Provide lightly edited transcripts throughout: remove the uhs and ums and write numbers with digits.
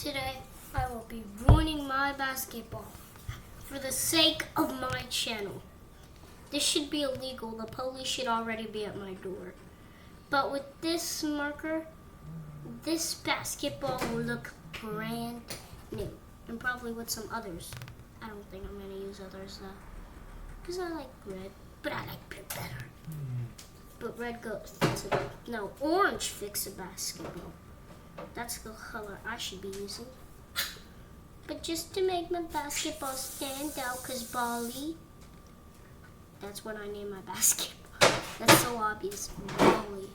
Today, I will be ruining my basketball for the sake of my channel. This should be illegal. The police should already be at my door. But with this marker, this basketball will look brand new. And probably with some others. I don't think I'm going to use others though. Because I like red, but I like blue better. But red goes to no, orange fix a basketball. That's the color I should be using. But just to make my basketball stand out, because Bali, that's what I name my basketball. That's so obvious. Bali.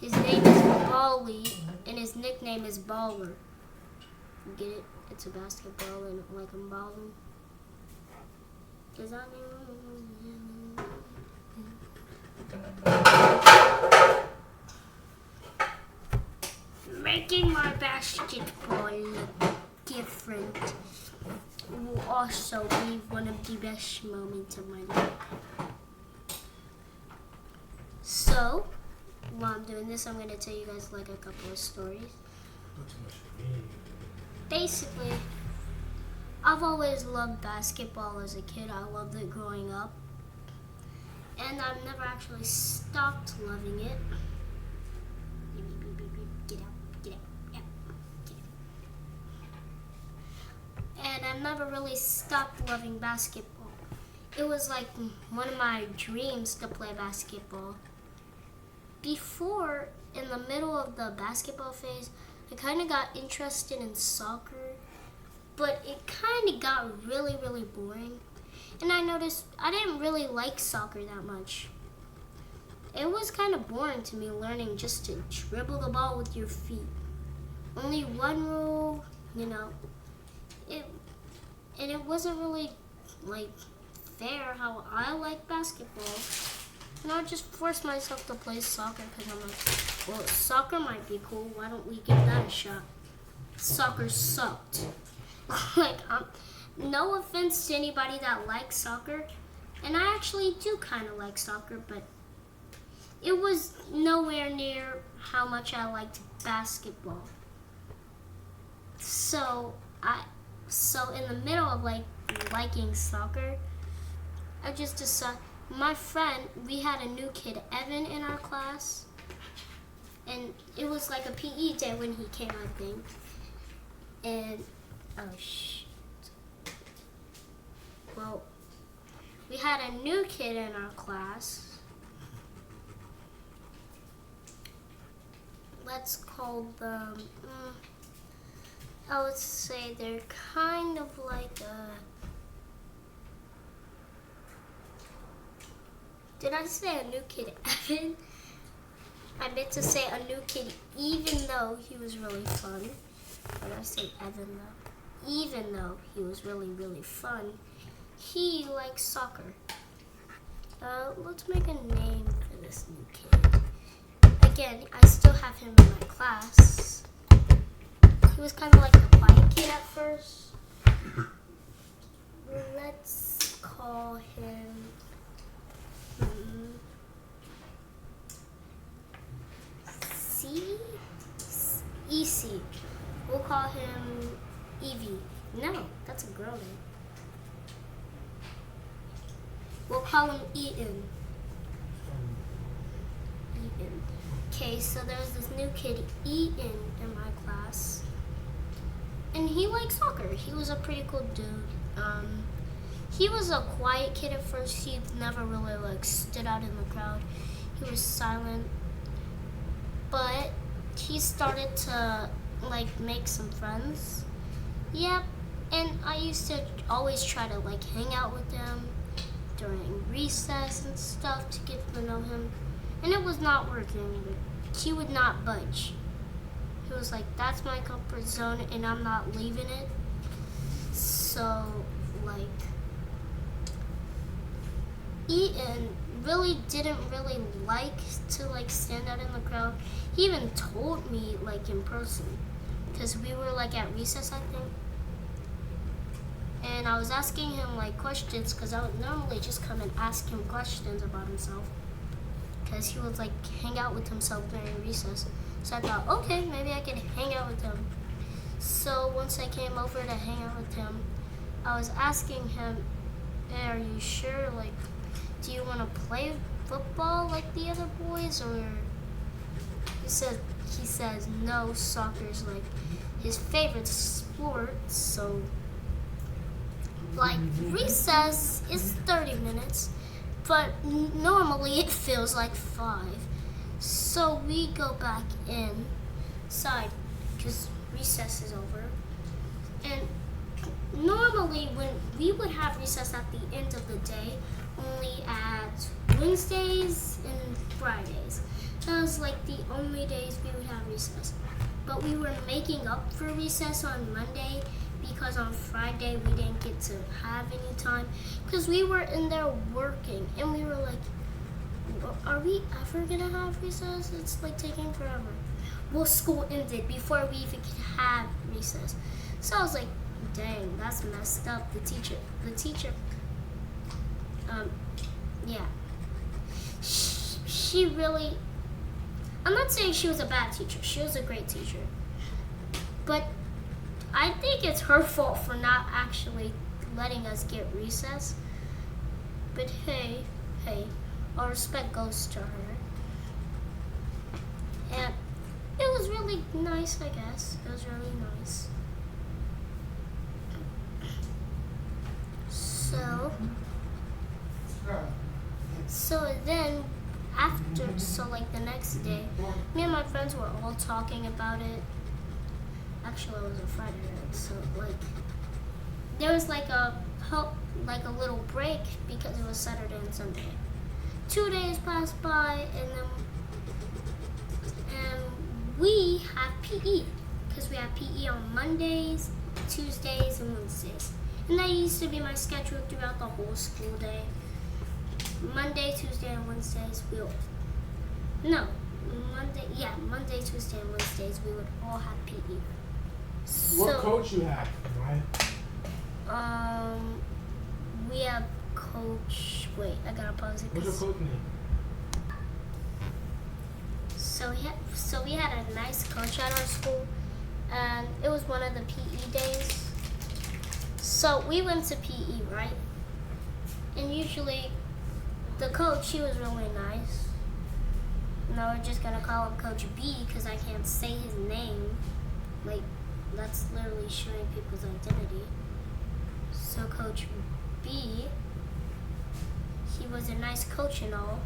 His name is Bali, and his nickname is Baller. You get it? It's a basketball and like I'm balling. Does that mean? Making my basketball look different will also be one of the best moments of my life. So, while I'm doing this, I'm going to tell you guys like a couple of stories. Basically, I've always loved basketball as a kid. I loved it growing up. And I've never actually stopped loving it. Get out. And I've never really stopped loving basketball. It was like one of my dreams to play basketball. Before, in the middle of the basketball phase, I kind of got interested in soccer, but it kind of got really, really boring. And I noticed I didn't really like soccer that much. It was kind of boring to me learning just to dribble the ball with your feet. Only one rule, and it wasn't really like fair how I like basketball. And I just forced myself to play soccer because I'm like, well, soccer might be cool. Why don't we give that a shot? Soccer sucked. No offense to anybody that likes soccer, and I actually do kind of like soccer, but it was nowhere near how much I liked basketball. So in the middle of liking soccer, I just decided. My friend, we had a new kid, Evan, in our class, and it was like a PE day when he came, I think. And well, we had a new kid in our class. Let's call them, I would say they're kind of like did I say a new kid, Evan? I meant to say a new kid, even though he was really fun. Did I say Evan though? Even though he was really, really fun, he likes soccer. Let's make a name for this new kid. Again, I still have him in my class. He was kind of like a quiet kid at first. Let's call him EC. We'll call him Evie. No, that's a girl name. We'll call him Eaton. Okay, so there's this new kid, Eaton, in my class. And he likes soccer. He was a pretty cool dude. He was a quiet kid at first. He never really stood out in the crowd. He was silent. But he started to make some friends. Yep. And I used to always try to hang out with him during recess and stuff to get to know him. And it was not working. He would not budge. He was like, that's my comfort zone and I'm not leaving it. So Eaton really didn't like to stand out in the crowd. He even told me in person, because we were at recess, I think, and I was asking him questions, because I would normally just come and ask him questions about himself, because he would hang out with himself during recess. So I thought, okay, maybe I could hang out with him. So once I came over to hang out with him, I was asking him, hey, are you sure? Like, do you want to play football like the other boys? Or he says no, soccer's like his favorite sport. So like recess is 30 minutes, but normally it feels like 5. So we go back inside because recess is over. And normally when we would have recess at the end of the day, only at Wednesdays and Fridays. That was like the only days we would have recess. But we were making up for recess on Monday because on Friday we didn't get to have any time because we were in there working, and we were like, are we ever gonna have recess? It's like taking forever. Well, school ended before we even could have recess. So I was like, dang, that's messed up. The teacher, yeah. She really, I'm not saying she was a bad teacher. She was a great teacher. But I think it's her fault for not actually letting us get recess. But hey, all respect goes to her. And it was really nice, I guess. It was really nice. So then like the next day, me and my friends were all talking about it. Actually, it was a Friday night, so like there was like a little break because it was Saturday and Sunday. 2 days passed by, and we have PE because we have PE on Mondays, Tuesdays, and Wednesdays. And that used to be my schedule throughout the whole school day. Monday, Tuesday, and Wednesdays Monday, Tuesday, and Wednesdays we would all have PE. What coach you have, right? We have Coach. Wait, I gotta pause it. What's your coach name? So we had a nice coach at our school, and it was one of the PE days. So we went to PE, right? And usually, the coach, he was really nice. Now we're just gonna call him Coach B because I can't say his name. Like, that's literally showing people's identity. So Coach B, he was a nice coach and all.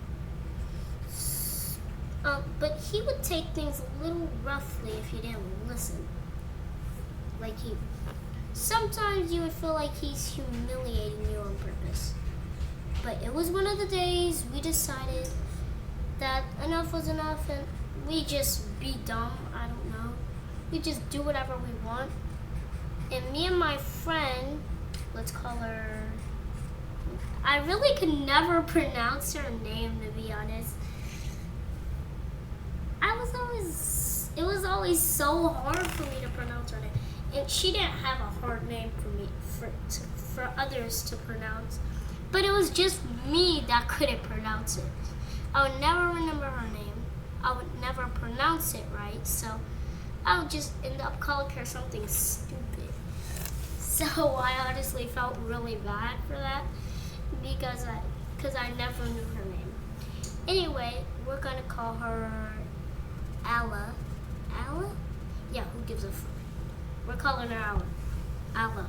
But he would take things a little roughly if you didn't listen. Sometimes you would feel like he's humiliating you on purpose. But it was one of the days we decided that enough was enough, and we just be dumb, I don't know. We just do whatever we want. And me and my friend, let's call her, I really could never pronounce her name, to be honest. It was always so hard for me to pronounce her name. And she didn't have a hard name for others to pronounce. But it was just me that couldn't pronounce it. I would never remember her name. I would never pronounce it right. So I would just end up calling her something stupid. So I honestly felt really bad for that because I never knew her name. Anyway, we're gonna call her Alla. Alla? Yeah, who gives a fuck? We're calling her Alla. Alla.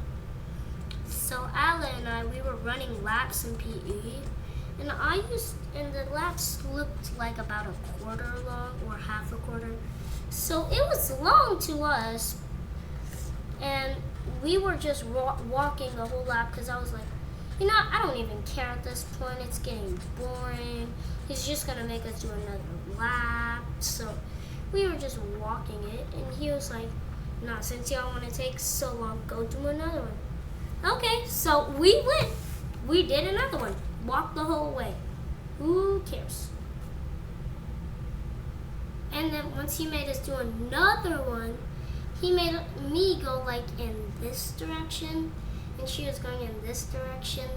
So Alla and I, we were running laps in PE, and the laps looked like about a quarter long or half a quarter. So it was long to us, and we were just walking the whole lap because I was like, I don't even care at this point. It's getting boring. He's just gonna make us do another lap. So we were just walking it, and he was like, nah, since y'all want to take so long, go do another one. Okay, so we went. We did another one. Walked the whole way. Who cares? And then once he made us do another one, he made me go like in this direction, and she was going in this direction.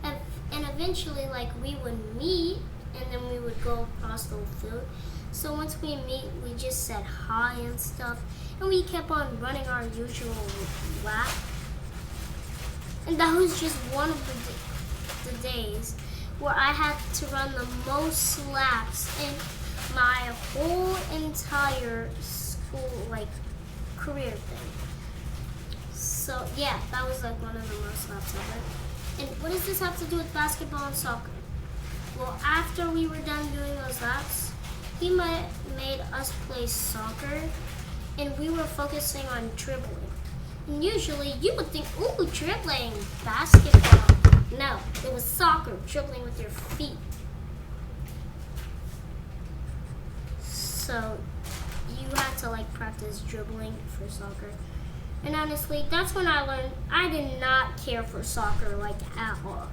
And eventually, like, we would meet, and then we would go across the whole field. So once we meet, we just said hi and stuff, and we kept on running our usual lap. And that was just one of the days where I had to run the most laps in my whole entire school, like, career thing. So yeah, that was like one of the most laps ever. And what does this have to do with basketball and soccer? Well, after we were done doing those laps, he made us play soccer, and we were focusing on dribbling. And usually you would think, ooh, dribbling, basketball. No, it was soccer, dribbling with your feet. So you had to like practice dribbling for soccer. And honestly, that's when I learned I did not care for soccer like at all.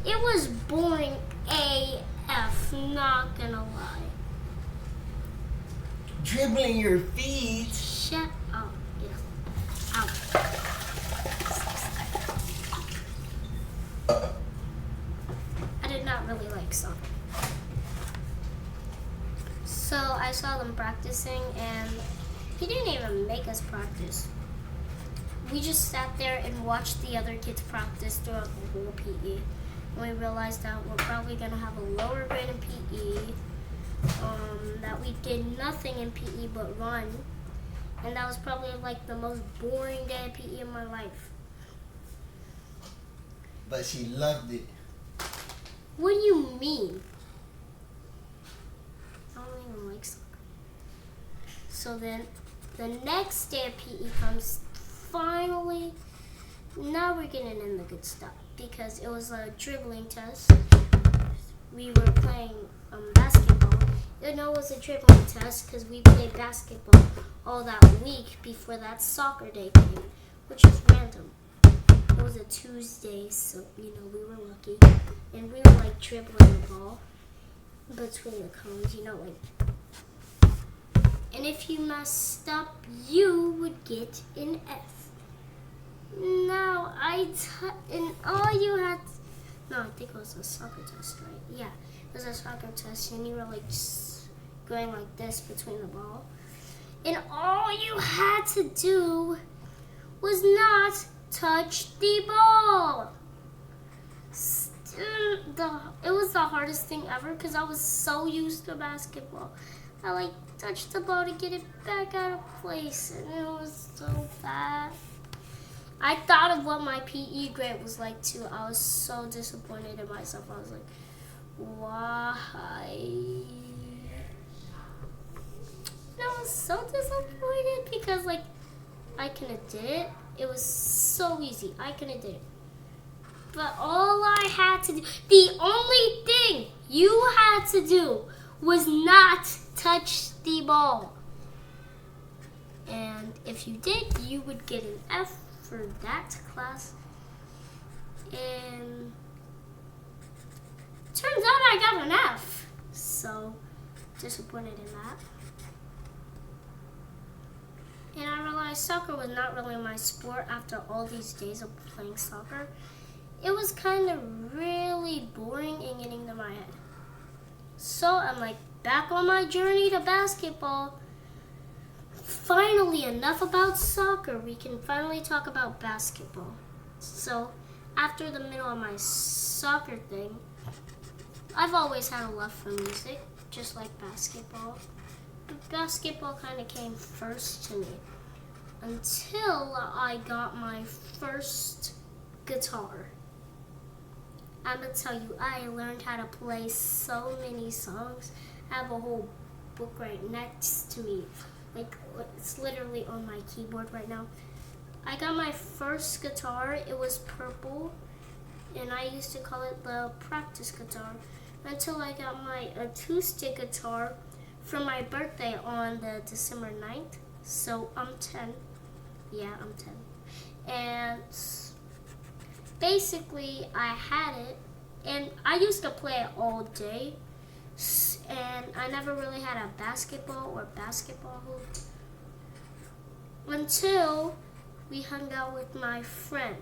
It was boring AF, not gonna lie. Dribbling your feet. Shut up. Yeah. Ow. I did not really like soccer. So I saw them practicing, and he didn't even make us practice. We just sat there and watched the other kids practice throughout the whole PE. And we realized that we're probably going to have a lower grade in PE, that we did nothing in PE but run. And that was probably like the most boring day of PE in my life. But she loved it. What do you mean? I don't even like soccer. So then the next day of PE comes. Finally, now we're getting in the good stuff because it was a dribbling test. We were playing basketball. You know, it was a dribbling test because we played basketball all that week before that soccer day came, which is random. It was a Tuesday, so we were lucky, and we were like dribbling the ball between the cones, like. And if you messed up, you would get an F. Now, and all you had, no, I think it was a soccer test, right? Yeah, it was a soccer test, and you were like just going like this between the ball. And all you had to do was not touch the ball. It was the hardest thing ever because I was so used to basketball. I touched the ball to get it back out of place, and it was so bad. I thought of what my PE grade was like too. I was so disappointed in myself. I was like, why? And I was so disappointed because I couldn't have did it. It was so easy. I couldn't have did it. But all I had to do, the only thing you had to do was not touch the ball. And if you did, you would get an F for that class. And turns out I got an F. So disappointed in that. And I realized soccer was not really my sport after all these days of playing soccer. It was kind of really boring and getting to my head. So I'm back on my journey to basketball. Finally, enough about soccer. We can finally talk about basketball. So after the middle of my soccer thing, I've always had a love for music, just like basketball. But basketball kind of came first to me until I got my first guitar. I'm going to tell you, I learned how to play so many songs. I have a whole book right next to me. It's literally on my keyboard right now. I got my first guitar. It was purple, and I used to call it the practice guitar until I got my acoustic guitar for my birthday on the December 9th. So I'm 10. Yeah, I'm 10. And basically, I had it, and I used to play it all day, and I never really had a basketball or basketball hoop until we hung out with my friend.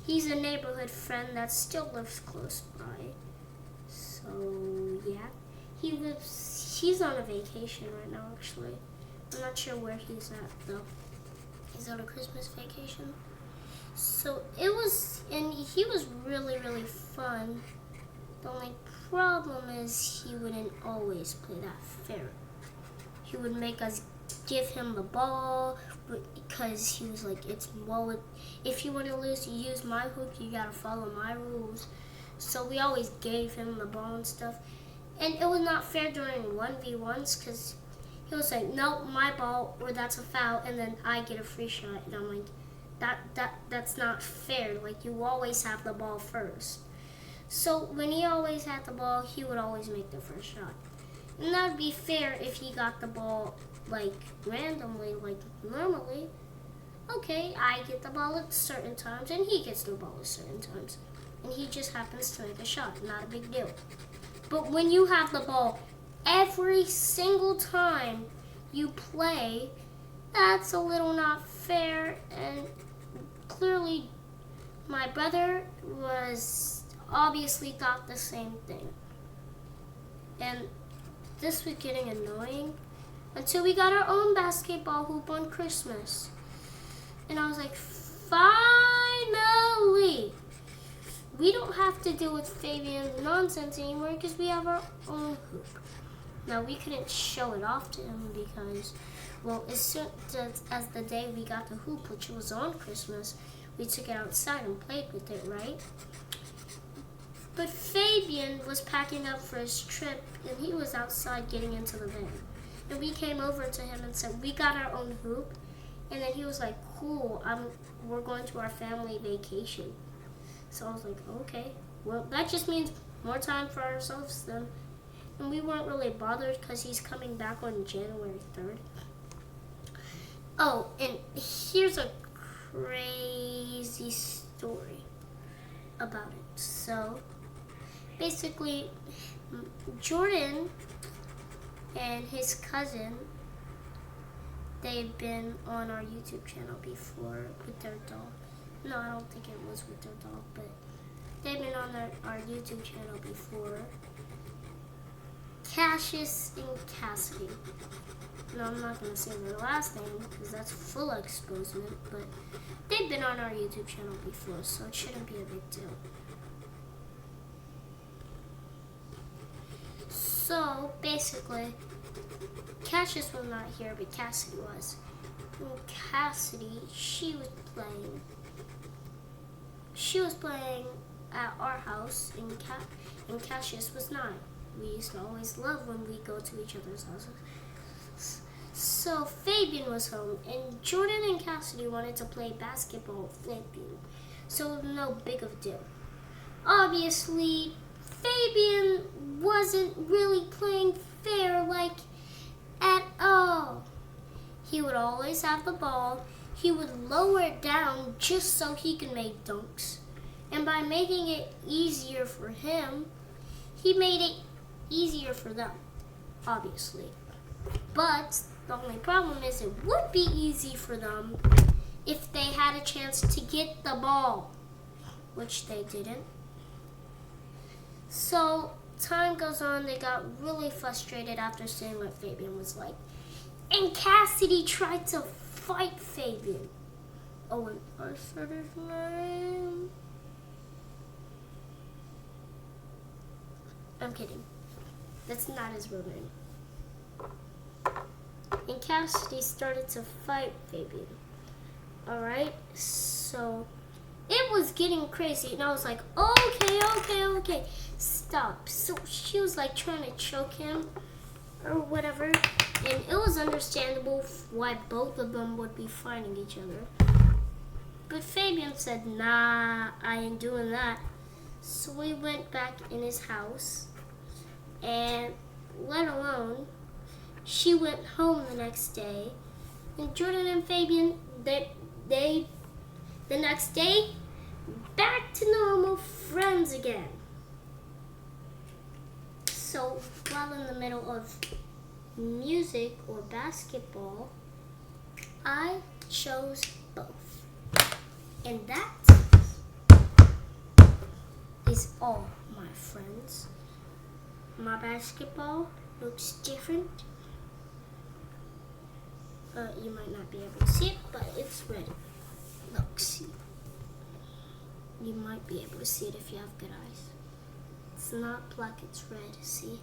He's a neighborhood friend that still lives close by. So, yeah, he lives He's on a vacation right now, actually. I'm not sure where he's at, though. He's on a Christmas vacation. So it was, and he was really, really fun. The only problem is he wouldn't always play that fair. He would make us give him the ball because he was like, if you want to use my hoop, you gotta follow my rules. So we always gave him the ball and stuff. And it was not fair during 1v1s because he was like, no, my ball, or that's a foul, and then I get a free shot. And I'm like, that's not fair. Like, you always have the ball first. So when he always had the ball, he would always make the first shot. And that would be fair if he got the ball, like, randomly, like normally. Okay, I get the ball at certain times, and he gets the ball at certain times. And he just happens to make a shot. Not a big deal. But when you have the ball every single time you play, that's a little not fair. And clearly, my brother was obviously thought the same thing. And this was getting annoying until we got our own basketball hoop on Christmas. And I was like, finally! We don't have to deal with Fabian's nonsense anymore because we have our own hoop. Now, we couldn't show it off to him because, well, as soon as the day we got the hoop, which was on Christmas, we took it outside and played with it, right? But Fabian was packing up for his trip, and he was outside getting into the van. And we came over to him and said, we got our own hoop. And then he was like, cool, we're going to our family vacation. So I was like, okay, well, that just means more time for ourselves then. And we weren't really bothered because he's coming back on January 3rd. Oh, and here's a crazy story about it. So, basically, Jordan and his cousin, they've been on our YouTube channel before with their dog. No, I don't think it was with their dog, but they've been on our YouTube channel before. Cassius and Cassidy. No, I'm not going to say their last name because that's full exposement, but they've been on our YouTube channel before, so it shouldn't be a big deal. So, basically, Cassius was not here, but Cassidy was. And Cassidy, she was playing at our house, and Cassius was not. We used to always love when we go to each other's houses. So Fabian was home, and Jordan and Cassidy wanted to play basketball with Fabian. So it was no big of a deal. Obviously, Fabian wasn't really playing fair, like, at all. He would always have the ball. He would lower it down just so he could make dunks. And by making it easier for him, he made it easier for them, obviously. But the only problem is it would be easy for them if they had a chance to get the ball, which they didn't. So time goes on, they got really frustrated after seeing what Fabian was like. And Cassidy tried to fight Fabian. Oh, and I said his name. I'm kidding. That's not his real name. And Cassidy started to fight Fabian. Alright? So, it was getting crazy. And I was like, okay. Stop. So, she was like trying to choke him or whatever. And it was understandable why both of them would be fighting each other. But Fabian said, nah, I ain't doing that. So we went back in his house. And let alone, she went home the next day. And Jordan and Fabian, they the next day, back to normal friends again. So while in the middle of music or basketball, I chose both. And that is all, my friends. My basketball looks different. You might not be able to see it, but it's red. Look, see. You might be able to see it if you have good eyes. It's not black, it's red, see?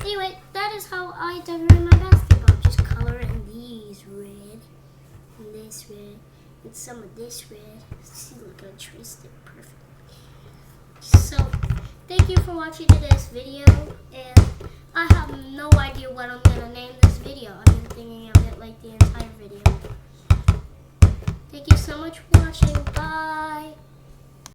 Anyway, that is how I decorate my basketball. Just color in these red, and this red, and some of this red. See, look, I traced it perfectly. So, thank you for watching today's video, and I have no idea what I'm going to name this video. I've been thinking of it like the entire video. Thank you so much for watching. Bye!